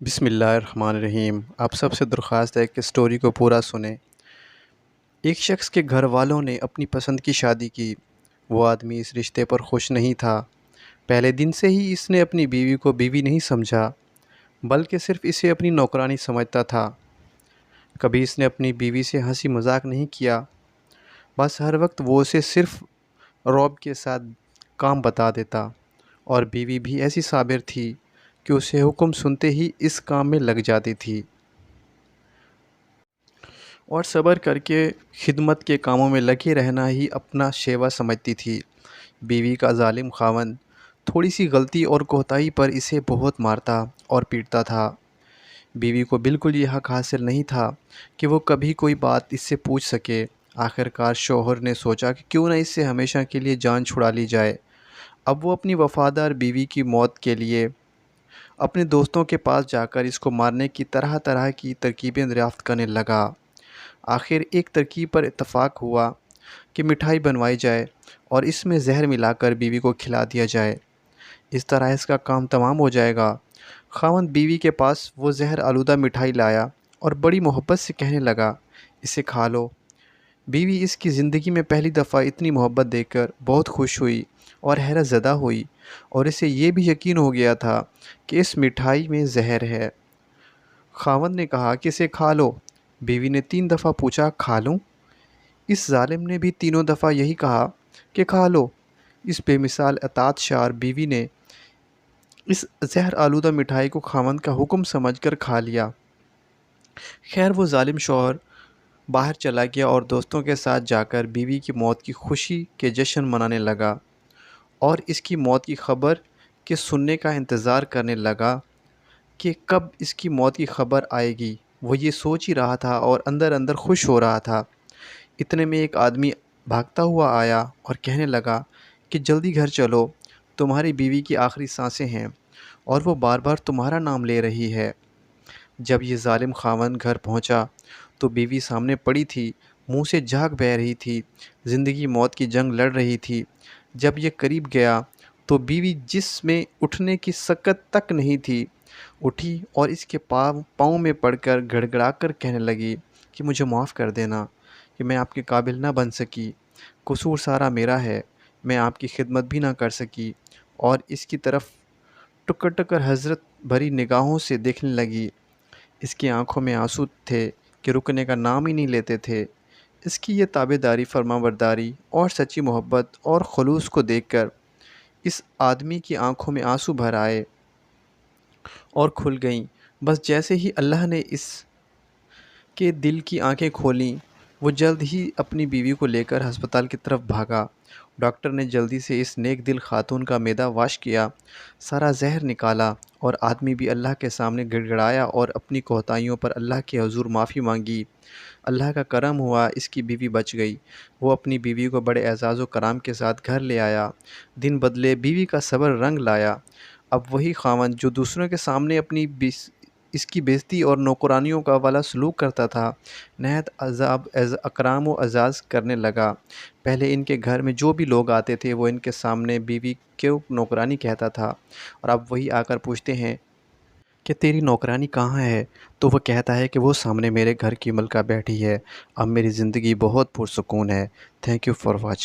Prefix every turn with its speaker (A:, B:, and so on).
A: بسم اللہ الرحمن الرحیم۔ آپ سب سے درخواست ہے کہ اسٹوری کو پورا سنیں۔ ایک شخص کے گھر والوں نے اپنی پسند کی شادی کی۔ وہ آدمی اس رشتے پر خوش نہیں تھا۔ پہلے دن سے ہی اس نے اپنی بیوی کو بیوی نہیں سمجھا، بلکہ صرف اسے اپنی نوکرانی سمجھتا تھا۔ کبھی اس نے اپنی بیوی سے ہنسی مذاق نہیں کیا، بس ہر وقت وہ اسے صرف رعب کے ساتھ کام بتا دیتا، اور بیوی بھی ایسی صابر تھی کہ اسے حکم سنتے ہی اس کام میں لگ جاتی تھی اور صبر کر کے خدمت کے کاموں میں لگے رہنا ہی اپنا شیوا سمجھتی تھی۔ بیوی کا ظالم خاوند تھوڑی سی غلطی اور کوتاہی پر اسے بہت مارتا اور پیٹتا تھا۔ بیوی کو بالکل یہ حق حاصل نہیں تھا کہ وہ کبھی کوئی بات اس سے پوچھ سکے۔ آخر کار شوہر نے سوچا کہ کیوں نہ اس سے ہمیشہ کے لیے جان چھڑا لی جائے۔ اب وہ اپنی وفادار بیوی کی موت کے لیے اپنے دوستوں کے پاس جا کر اس کو مارنے کی طرح طرح کی ترکیبیں دریافت کرنے لگا۔ آخر ایک ترکیب پر اتفاق ہوا کہ مٹھائی بنوائی جائے اور اس میں زہر ملا کر بیوی کو کھلا دیا جائے۔ اس طرح اس کا کام تمام ہو جائے گا۔ خاوند بیوی کے پاس وہ زہر آلودہ مٹھائی لایا اور بڑی محبت سے کہنے لگا، اسے کھا لو۔ بیوی اس کی زندگی میں پہلی دفعہ اتنی محبت دیکھ کر بہت خوش ہوئی اور حیرت زدہ ہوئی، اور اسے یہ بھی یقین ہو گیا تھا کہ اس مٹھائی میں زہر ہے۔ خاوند نے کہا کہ اسے کھا لو۔ بیوی نے 3 دفعہ پوچھا، کھا لوں؟ اس ظالم نے بھی تینوں دفعہ یہی کہا کہ کھا لو۔ اس بے مثال اطاعت شار بیوی نے اس زہر آلودہ مٹھائی کو خاوند کا حکم سمجھ کر کھا لیا۔ خیر وہ ظالم شوہر باہر چلا گیا اور دوستوں کے ساتھ جا کر بیوی کی موت کی خوشی کے جشن منانے لگا، اور اس کی موت کی خبر کے سننے کا انتظار کرنے لگا کہ کب اس کی موت کی خبر آئے گی۔ وہ یہ سوچ ہی رہا تھا اور اندر اندر خوش ہو رہا تھا۔ اتنے میں ایک آدمی بھاگتا ہوا آیا اور کہنے لگا کہ جلدی گھر چلو، تمہاری بیوی کی آخری سانسیں ہیں اور وہ بار بار تمہارا نام لے رہی ہے۔ جب یہ ظالم خاوند گھر پہنچا تو بیوی سامنے پڑی تھی، منہ سے جھاگ بہہ رہی تھی، زندگی موت کی جنگ لڑ رہی تھی۔ جب یہ قریب گیا تو بیوی، جس میں اٹھنے کی سکت تک نہیں تھی، اٹھی اور اس کے پاؤں میں پڑ کر گڑ گڑا کر کہنے لگی کہ مجھے معاف کر دینا کہ میں آپ کے قابل نہ بن سکی، قصور سارا میرا ہے، میں آپ کی خدمت بھی نہ کر سکی۔ اور اس کی طرف ٹکر ٹکر حسرت بھری نگاہوں سے دیکھنے لگی۔ اس کی آنکھوں میں آنسو تھے کہ رکنے کا نام ہی نہیں لیتے تھے۔ اس کی یہ تابعداری، فرمانبرداری اور سچی محبت اور خلوص کو دیکھ کر اس آدمی کی آنکھوں میں آنسو بھر آئے اور کھل گئیں۔ بس جیسے ہی اللہ نے اس کے دل کی آنکھیں کھولیں، وہ جلد ہی اپنی بیوی کو لے کر ہسپتال کی طرف بھاگا۔ ڈاکٹر نے جلدی سے اس نیک دل خاتون کا معدہ واش کیا، سارا زہر نکالا، اور آدمی بھی اللہ کے سامنے گڑ گڑایا اور اپنی کوتاہیوں پر اللہ کے حضور معافی مانگی۔ اللہ کا کرم ہوا، اس کی بیوی بچ گئی۔ وہ اپنی بیوی کو بڑے اعزاز و کرام کے ساتھ گھر لے آیا۔ دن بدلے، بیوی کا صبر رنگ لایا۔ اب وہی خاوند جو دوسروں کے سامنے اس کی بےزتی اور نوکرانیوں کا والا سلوک کرتا تھا، نہایت اکرام و اعزاز کرنے لگا۔ پہلے ان کے گھر میں جو بھی لوگ آتے تھے وہ ان کے سامنے بیوی کیوں نوکرانی کہتا تھا، اور اب وہی آ کر پوچھتے ہیں کہ تیری نوکرانی کہاں ہے، تو وہ کہتا ہے کہ وہ سامنے میرے گھر کی ملکہ بیٹھی ہے۔ اب میری زندگی بہت پرسکون ہے۔ Thank you for watching.